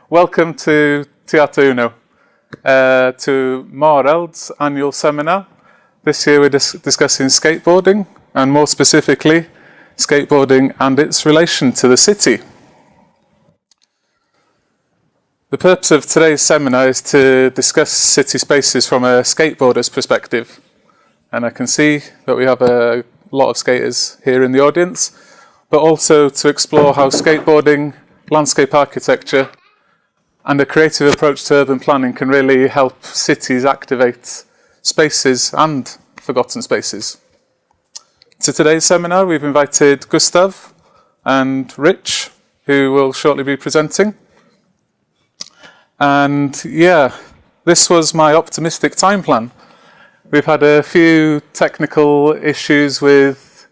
Welcome to Teatro Uno, to Mareld's annual seminar. This year we're discussing skateboarding, and more specifically, skateboarding and its relation to the city. The purpose of today's seminar is to discuss city spaces from a skateboarder's perspective. And I can see that we have a lot of skaters here in the audience, but also to explore how skateboarding, landscape architecture, and a creative approach to urban planning can really help cities activate spaces and forgotten spaces. To today's seminar, we've invited Gustav and Rich, who will shortly be presenting. And yeah, this was my optimistic time plan. We've had a few technical issues with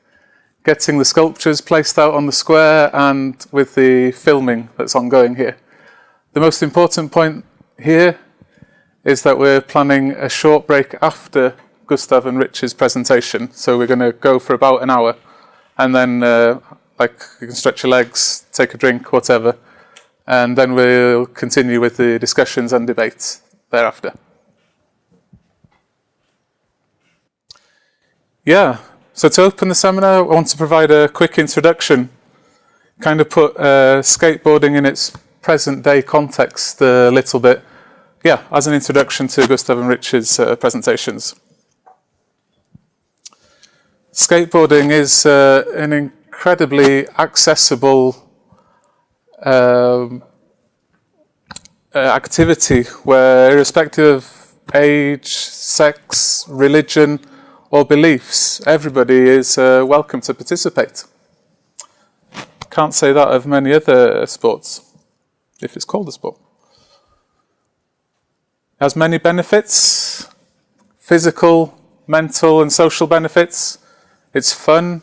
getting the sculptures placed out on the square and with the filming that's ongoing here. The most important point here is that we're planning a short break after Gustav and Rich's presentation. So we're going to go for about an hour, and then you can stretch your legs, take a drink, whatever, and then we'll continue with the discussions and debates thereafter. Yeah, so to open the seminar, I want to provide a quick introduction, kind of put skateboarding in its present day context a little bit, as an introduction to Gustav and Rich's presentations. Skateboarding is an incredibly accessible activity where, irrespective of age, sex, religion, or beliefs, everybody is welcome to participate. Can't say that of many other sports, if it's called a sport. It has many benefits, physical, mental and social benefits. It's fun,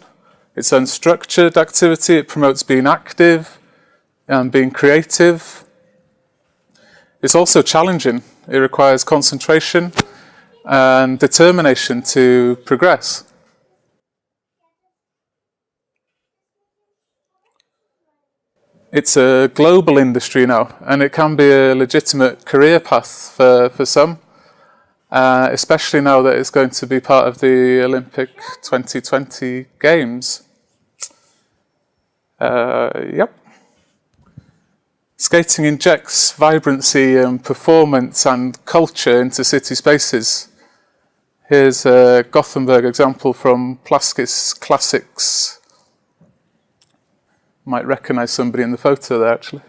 it's unstructured activity, it promotes being active and being creative. It's also challenging. It requires concentration and determination to progress. It's a global industry now, and it can be a legitimate career path for some, especially now that it's going to be part of the Olympic 2020 Games. Skating injects vibrancy and performance and culture into city spaces. Here's a Gothenburg example from Plaskis Classics. Might recognise somebody in the photo there, actually.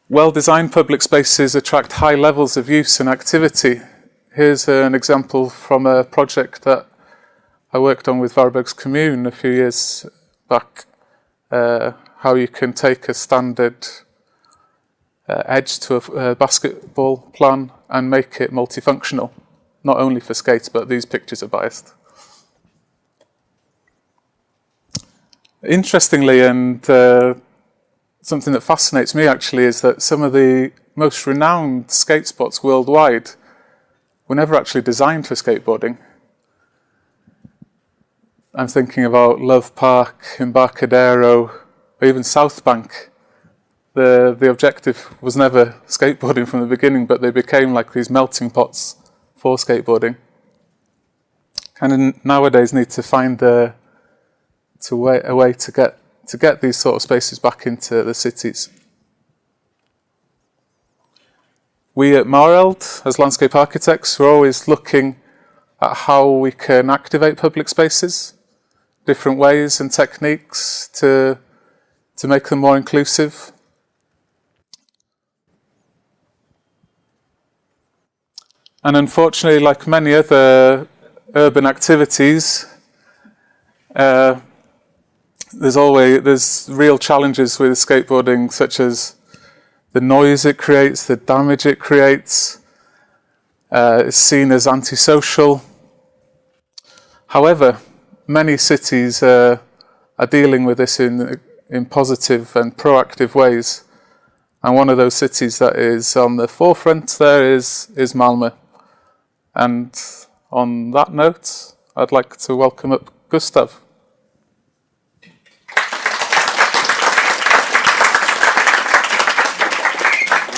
Well-designed public spaces attract high levels of use and activity. Here's an example from a project that I worked on with Varbergs Commune a few years back. How you can take a standard edge to a basketball plan and make it multifunctional, not only for skates, but these pictures are biased. Interestingly, and something that fascinates me actually, is that some of the most renowned skate spots worldwide were never actually designed for skateboarding. I'm thinking about Love Park, Embarcadero, or even South Bank. The objective was never skateboarding from the beginning, but they became like these melting pots for skateboarding. Kind of nowadays need to find a way to get these sort of spaces back into the cities. We at Mareld, as landscape architects, we're always looking at how we can activate public spaces, different ways and techniques to make them more inclusive. And unfortunately, like many other urban activities, there's real challenges with skateboarding, such as the noise it creates, the damage it creates. It's seen as antisocial. However, many cities are dealing with this in positive and proactive ways. And one of those cities that is on the forefront there is Malmö. And on that note, I'd like to welcome up Gustav.